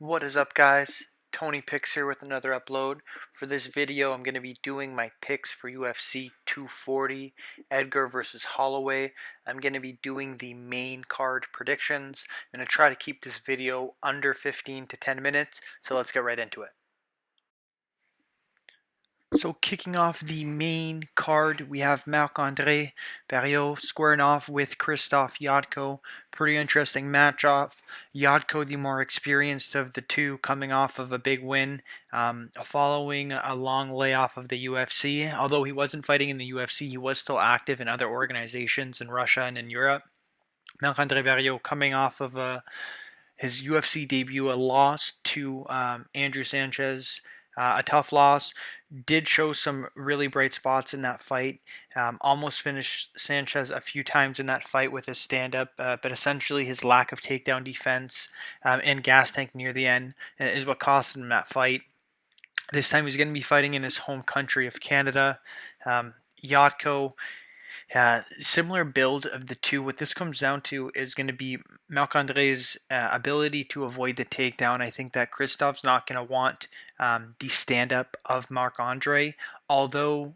What is up, guys? Tony Picks here with another upload. For this video, I'm going to be doing my picks for UFC 240, Edgar versus Holloway. I'm going to be doing the main card predictions. I'm going to try to keep this video under 15 to 10 minutes, so let's get right into it. So kicking off the main card, we have Marc-André Barriault squaring off with Krzysztof Jotko. Pretty interesting matchup. Jotko, the more experienced of the two, coming off of a big win, following a long layoff of the UFC. Although he wasn't fighting in the UFC, he was still active in other organizations in Russia and in Europe. Marc-André Barriault coming off of his UFC debut, a loss to Andrew Sanchez. A tough loss. Did show some really bright spots in that fight. Almost finished Sanchez a few times in that fight with his stand-up, but essentially his lack of takedown defense and gas tank near the end is what cost him that fight. This time he's going to be fighting in his home country of Canada. Jotko, similar build of the two. What this comes down to is going to be Marc-André's ability to avoid the takedown. I think that Krzysztof's not going to want the stand-up of Marc-André, although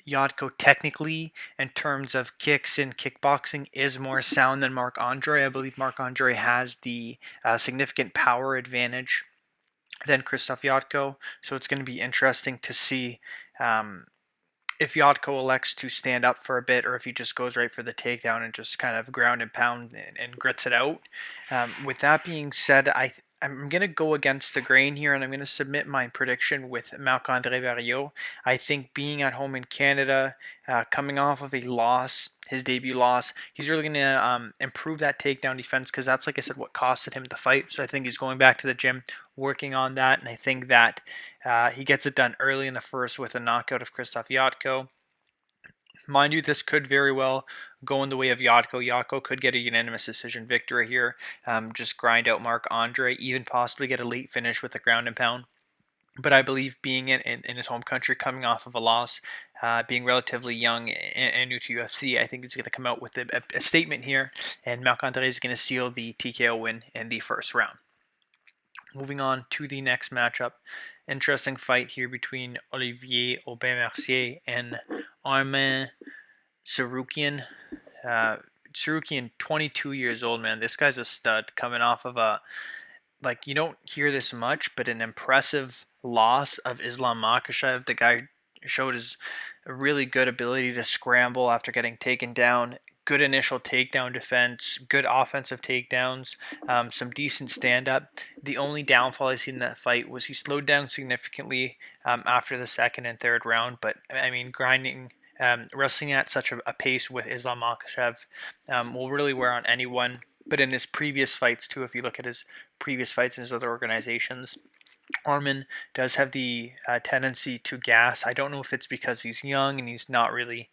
Jotko technically, in terms of kicks and kickboxing, is more sound than Marc-André. I believe Marc-André has the significant power advantage than Krzysztof Jotko, so it's going to be interesting to see if Jotko elects to stand up for a bit, or if he just goes right for the takedown and just kind of ground and pound and grits it out. With that being said, I'm going to go against the grain here, and I'm going to submit my prediction with Marc-André Barriault. I think being at home in Canada, coming off of a loss, his debut loss, he's really going to improve that takedown defense, because that's, like I said, what costed him the fight. So I think he's going back to the gym, working on that, and I think that he gets it done early in the first with a knockout of Krzysztof Jotko. Mind you, this could very well go in the way of Jotko. Jotko could get a unanimous decision victory here, just grind out Marc-André, even possibly get a late finish with a ground and pound. But I believe being in his home country, coming off of a loss, being relatively young and new to UFC, I think he's going to come out with a statement here, and Marc-André is going to seal the TKO win in the first round. Moving on to the next matchup. Interesting fight here between Olivier Aubin Mercier and Armin Tsarukyan. Tsarukyan, 22 years old, man. This guy's a stud, coming off of you don't hear this much, but an impressive loss of Islam Makhachev. The guy showed his really good ability to scramble after getting taken down. Good initial takedown defense, good offensive takedowns, some decent stand-up. The only downfall I seen in that fight was he slowed down significantly after the second and third round. But I mean, wrestling at such a pace with Islam Makhachev will really wear on anyone. But in his previous fights too, if you look at his previous fights in his other organizations, Armin does have the tendency to gas. I don't know if it's because he's young and he's not really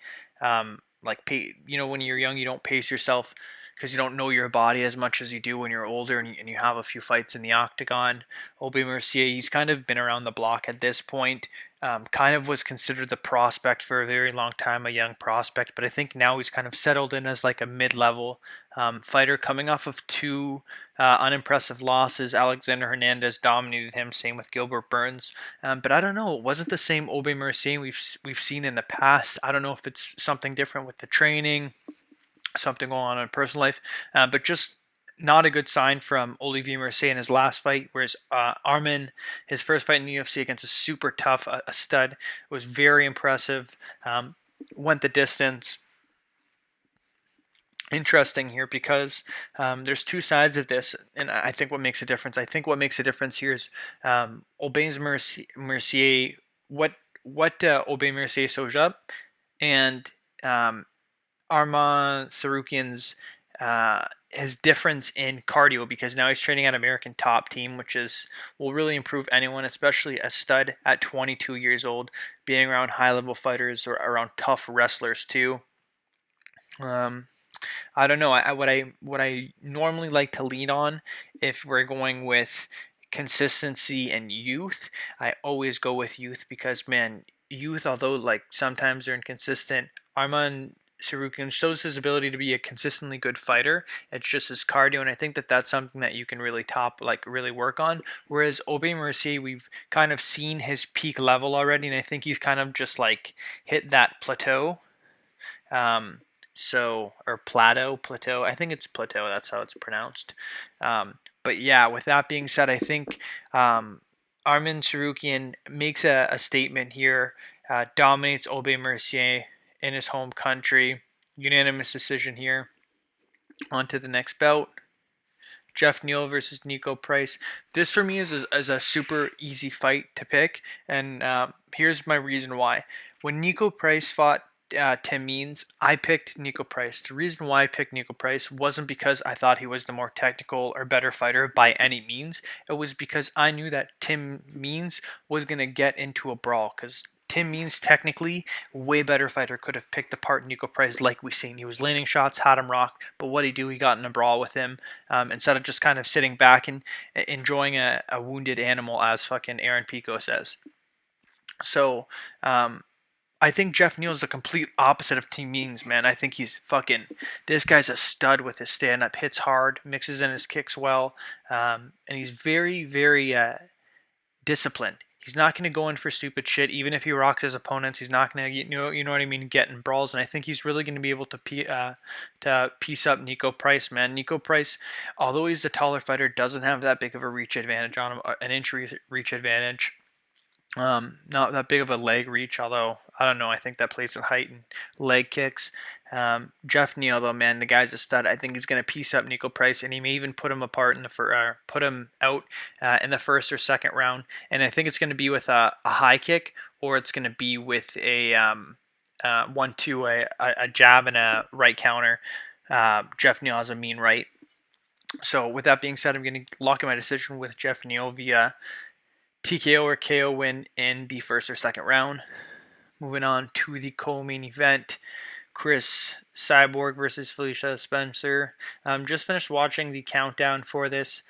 when you're young, you don't pace yourself because you don't know your body as much as you do when you're older, and you have a few fights in the octagon. Aubin Mercier, he's kind of been around the block at this point. Kind of was considered the prospect for a very long time, a young prospect, but I think now he's kind of settled in as like a mid-level fighter, coming off of two unimpressive losses. Alexander Hernandez dominated him, same with Gilbert Burns. But I don't know, it wasn't the same Aubin Mercier we've seen in the past. I don't know if it's something different with the training, something going on in personal life, but just not a good sign from Olivier Mercier in his last fight, whereas Armin, his first fight in the UFC against a super tough, a stud, was very impressive, went the distance. Interesting here because there's two sides of this, and I think what makes a difference. I think what makes a difference here is Aubin Mercier, what Aubin Mercier shows up, and Arman Tsarukyan's his difference in cardio, because now he's training at American Top Team, which will really improve anyone, especially a stud at 22 years old, being around high-level fighters or around tough wrestlers too. I don't know. What I normally like to lean on, if we're going with consistency and youth, I always go with youth, because man, youth, although like sometimes they're inconsistent, Arman Tsarukyan shows his ability to be a consistently good fighter. It's just his cardio, and I think that that's something that you can really work on. Whereas Aubin Mercier, we've kind of seen his peak level already, and I think he's kind of just like hit that plateau. Um, or plateau. I think it's plateau. That's how it's pronounced. But yeah, with that being said, I think Armin Tsarukyan makes a statement here, dominates Aubin Mercier in his home country. Unanimous decision here. On to the next bout. Jeff Neal versus Nico Price. This for me is a super easy fight to pick, and here's my reason why. When Nico Price fought Tim Means, I picked Nico Price. The reason why I picked Nico Price wasn't because I thought he was the more technical or better fighter by any means. It was because I knew that Tim Means was going to get into a brawl, because Tim Means, technically, way better fighter, could have picked apart Nico Price like we seen. He was landing shots, had him rocked, but what he do? He got in a brawl with him instead of just kind of sitting back and enjoying a wounded animal, as fucking Aaron Pico says. So, I think Jeff Neal is the complete opposite of Tim Means, man. I think this guy's a stud with his stand-up, hits hard, mixes in his kicks well, and he's very, very disciplined. He's not going to go in for stupid shit, even if he rocks his opponents. He's not going to, you know what I mean, get in brawls. And I think he's really going to be able to piece up Nico Price, man. Nico Price, although he's the taller fighter, doesn't have that big of a reach advantage on him, an inch reach advantage. Not that big of a leg reach, although I don't know. I think that plays in height and leg kicks. Jeff Neal, though, man, the guy's a stud. I think he's going to piece up Nico Price, and he may even put him apart put him out in the first or second round. And I think it's going to be with a high kick, or it's going to be with a 1-2, a jab and a right counter. Jeff Neal has a mean right. So with that being said, I'm going to lock in my decision with Jeff Neal via TKO or KO win in the first or second round. Moving on to the co-main event, Chris Cyborg versus Felicia Spencer. Just finished watching the countdown for this.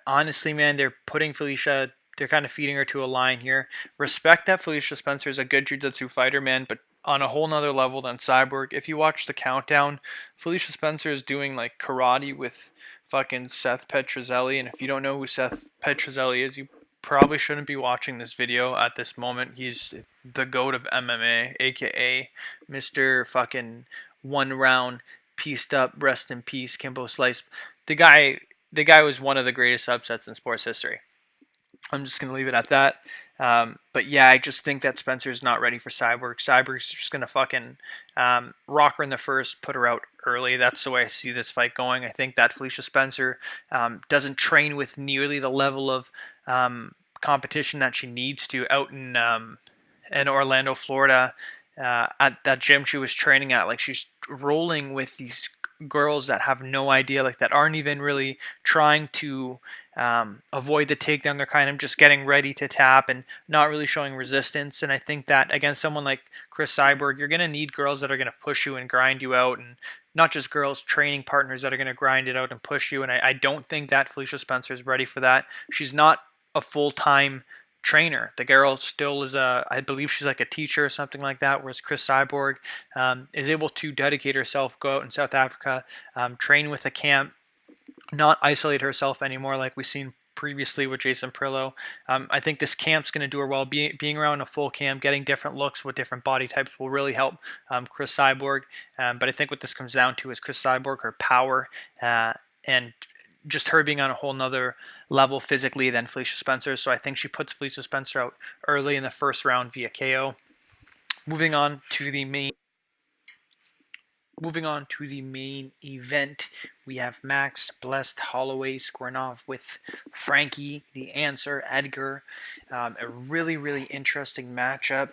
Honestly, man, they're kind of feeding her to a line here. Respect that Felicia Spencer is a good jiu-jitsu fighter, man, but on a whole nother level than Cyborg. If you watch the countdown, Felicia Spencer is doing like karate with fucking Seth Petrozelli, and if you don't know who Seth Petrozelli is, you probably shouldn't be watching this video at this moment. He's the GOAT of MMA, aka Mr. fucking 1 round, pieced up, rest in peace, Kimbo Slice. The guy was one of the greatest upsets in sports history. I'm just going to leave it at that. But yeah, I just think that Spencer's not ready for Cyborg. Cyborg's just going to fucking rock her in the first, put her out early. That's the way I see this fight going. I think that Felicia Spencer doesn't train with nearly the level of competition that she needs to out in Orlando, Florida. At that gym she was training at, like, she's rolling with these girls that have no idea, like, that aren't even really trying to avoid the takedown. They're kind of just getting ready to tap and not really showing resistance. And I think that against someone like Chris Cyborg, you're going to need girls that are going to push you and grind you out, and not just girls, training partners that are going to grind it out and push you. And I don't think that Felicia Spencer is ready for that. She's not a full-time trainer. The girl still is I believe she's like a teacher or something like that, whereas Chris Cyborg is able to dedicate herself, go out in South Africa, train with a camp, not isolate herself anymore like we've seen previously with Jason Perillo. I think this camp's going to do her well. Being around a full camp, getting different looks with different body types will really help Chris Cyborg. But I think what this comes down to is Chris Cyborg, her power, and just her being on a whole nother level physically than Felicia Spencer. So I think she puts Felicia Spencer out early in the first round via KO. Moving on to the main event, we have Max Blessed Holloway squaring off with Frankie, the answer, Edgar. A really, really interesting matchup.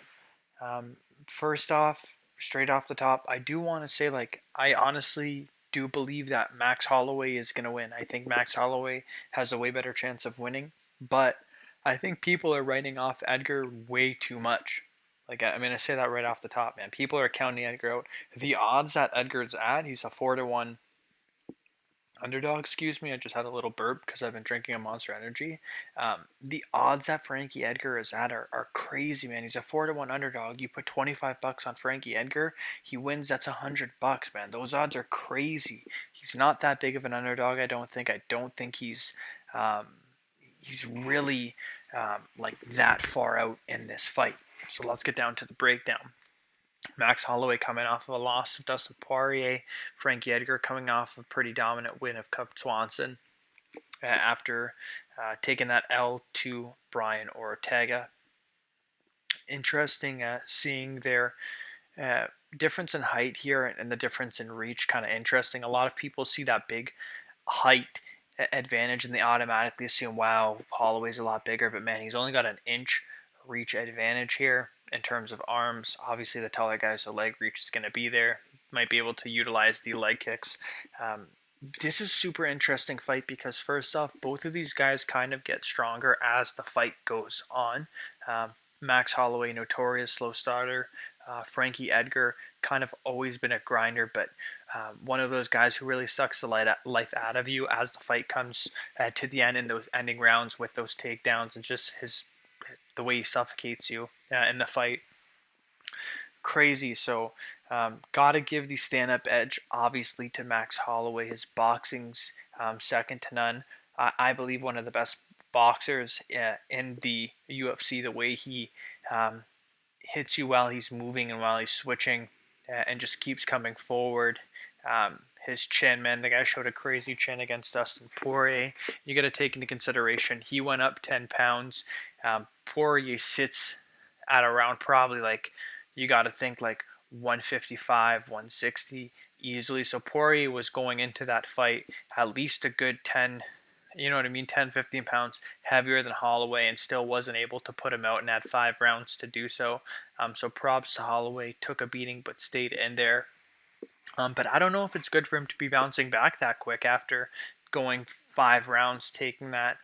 First off, straight off the top, I do want to say, like, I honestly do believe that Max Holloway is going to win. I think Max Holloway has a way better chance of winning, but I think people are writing off Edgar way too much. Like, I'm going to say that right off the top, man. People are counting Edgar out. The odds that Edgar's at, he's a 4-1 Underdog, excuse me. I just had a little burp because I've been drinking a Monster Energy. The odds that Frankie Edgar is at are crazy, man. He's a 4-1 underdog. You put $25 on Frankie Edgar, he wins. That's $100, man. Those odds are crazy. He's not that big of an underdog. I don't think. I don't think um, he's really like that far out in this fight. So let's get down to the breakdown. Max Holloway coming off of a loss of Dustin Poirier. Frankie Edgar coming off a pretty dominant win of Cub Swanson after taking that L to Brian Ortega. Interesting seeing their difference in height here and the difference in reach. Kind of interesting. A lot of people see that big height advantage and they automatically assume, wow, Holloway's a lot bigger, but man, he's only got an inch reach advantage here in terms of arms. Obviously, the taller guy, so leg reach is going to be there. Might be able to utilize the leg kicks. This is super interesting fight because first off, both of these guys kind of get stronger as the fight goes on. Max Holloway, notorious slow starter. Frankie Edgar, kind of always been a grinder, but one of those guys who really sucks the life out of you as the fight comes to the end in those ending rounds with those takedowns and just the way he suffocates you in the fight. Crazy. So gotta give the stand-up edge obviously to Max Holloway. His boxing's second to none. I believe one of the best boxers in the UFC. The way he hits you while he's moving and while he's switching and just keeps coming forward. His chin, man, the guy showed a crazy chin against Dustin Poirier. You got to take into consideration he went up 10 pounds. Poirier sits at around probably like, you got to think like 155, 160 easily. So Poirier was going into that fight at least a good 10, you know what I mean, 10, 15 pounds heavier than Holloway and still wasn't able to put him out and had 5 rounds to do so. So props to Holloway, took a beating but stayed in there. But I don't know if it's good for him to be bouncing back that quick after going 5 rounds, taking that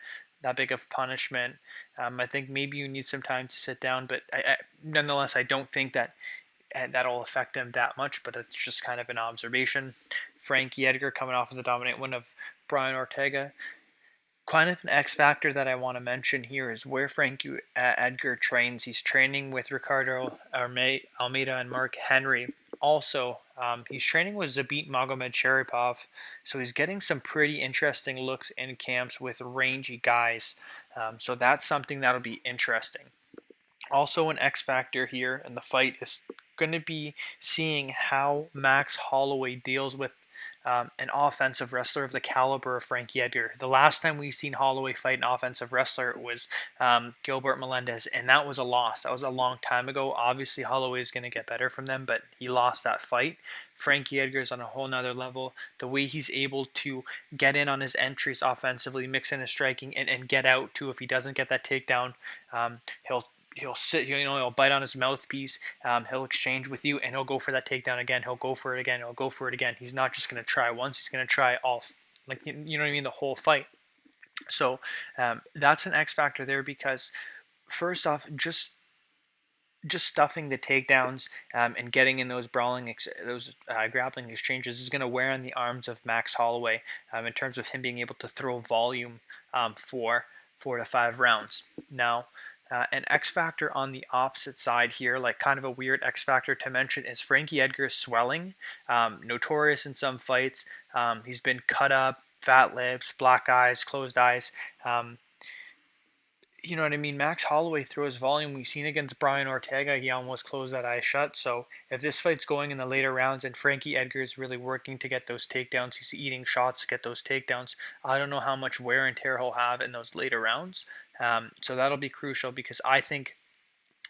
big of punishment. I think maybe you need some time to sit down, but nonetheless, I don't think that that'll affect him that much, but it's just kind of an observation. Frankie Edgar coming off of the dominant win of Brian Ortega. Kind of an X factor that I want to mention here is where Frankie Edgar trains. He's training with Ricardo Almeida and Mark Henry. Also, he's training with Zabit Magomed Sharipov, so he's getting some pretty interesting looks in camps with rangy guys. So that's something that'll be interesting. Also, an X factor here in the fight is going to be seeing how Max Holloway deals with an offensive wrestler of the caliber of Frankie Edgar. The last time we seen Holloway fight an offensive wrestler was Gilbert Melendez, and that was a loss. That was a long time ago. Obviously, Holloway is going to get better from them, but he lost that fight. Frankie Edgar is on a whole nother level. The way he's able to get in on his entries offensively, mix in his striking, and get out too. If he doesn't get that takedown, he'll sit, he'll bite on his mouthpiece, he'll exchange with you, and he'll go for that takedown again, he'll go for it again, he'll go for it again. He's not just going to try once, he's going to try all, like, you know what I mean, the whole fight. So that's an X factor there because first off, just stuffing the takedowns and getting in those grappling exchanges is going to wear on the arms of Max Holloway in terms of him being able to throw volume for 4 to 5 rounds. Now, an X factor on the opposite side here, like kind of a weird X factor to mention, is Frankie Edgar's swelling. Notorious in some fights. He's been cut up, fat lips, black eyes, closed eyes. You know what I mean? Max Holloway throws volume. We've seen against Brian Ortega, he almost closed that eye shut. So if this fight's going in the later rounds and Frankie Edgar is really working to get those takedowns, he's eating shots to get those takedowns, I don't know how much wear and tear he'll have in those later rounds. So that'll be crucial because I think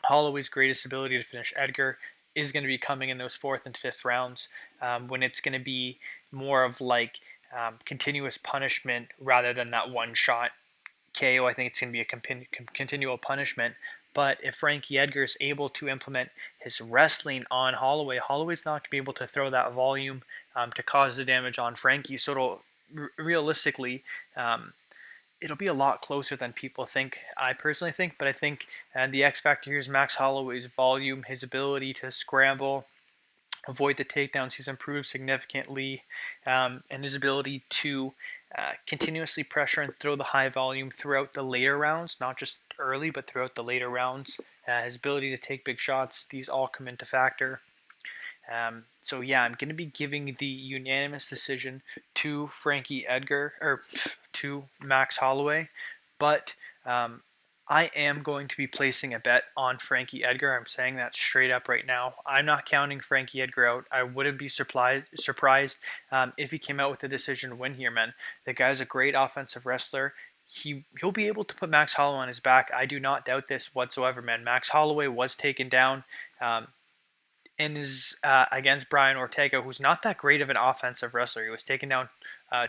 Holloway's greatest ability to finish Edgar is going to be coming in those 4th and 5th rounds when it's going to be more of like continuous punishment rather than that one shot KO. I think it's going to be a continual punishment. But if Frankie Edgar is able to implement his wrestling on Holloway, Holloway's not going to be able to throw that volume to cause the damage on Frankie. So it'll realistically, it'll be a lot closer than people think. I personally think, but I think the X factor here is Max Holloway's volume, his ability to scramble, avoid the takedowns. He's improved significantly, and his ability to continuously pressure and throw the high volume throughout the later rounds, not just early, but throughout the later rounds. His ability to take big shots, these all come into factor. So yeah, I'm going to be giving the unanimous decision to Frankie Edgar, or to Max Holloway, but I am going to be placing a bet on Frankie Edgar. I'm saying that straight up right now. I'm not counting Frankie Edgar out. I wouldn't be surprised if he came out with a decision win here, man. The guy's a great offensive wrestler. He'll be able to put Max Holloway on his back. I do not doubt this whatsoever, man. Max Holloway was taken down. And is against Brian Ortega, who's not that great of an offensive wrestler. He was taken down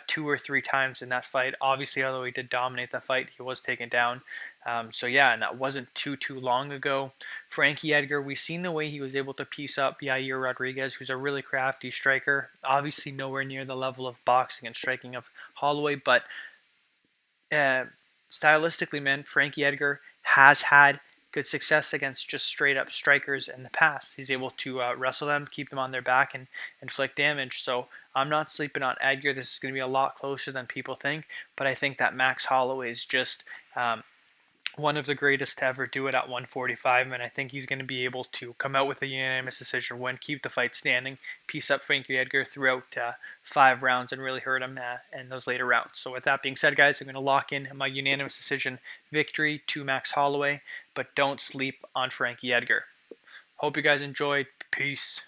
2 or 3 times in that fight. Obviously, although he did dominate the fight, he was taken down. So yeah, and that wasn't too long ago. Frankie Edgar, we've seen the way he was able to piece up Yair Rodriguez, who's a really crafty striker. Obviously, nowhere near the level of boxing and striking of Holloway, but stylistically, man, Frankie Edgar has had good success against just straight up strikers in the past. He's able to wrestle them, keep them on their back, and inflict damage. So I'm not sleeping on Edgar. This is going to be a lot closer than people think, but I think that Max Holloway is just one of the greatest to ever do it at 145, and I think he's going to be able to come out with a unanimous decision win, keep the fight standing, piece up Frankie Edgar throughout 5 rounds, and really hurt him in those later rounds. So with that being said, guys, I'm going to lock in my unanimous decision victory to Max Holloway, but don't sleep on Frankie Edgar. Hope you guys enjoyed. Peace.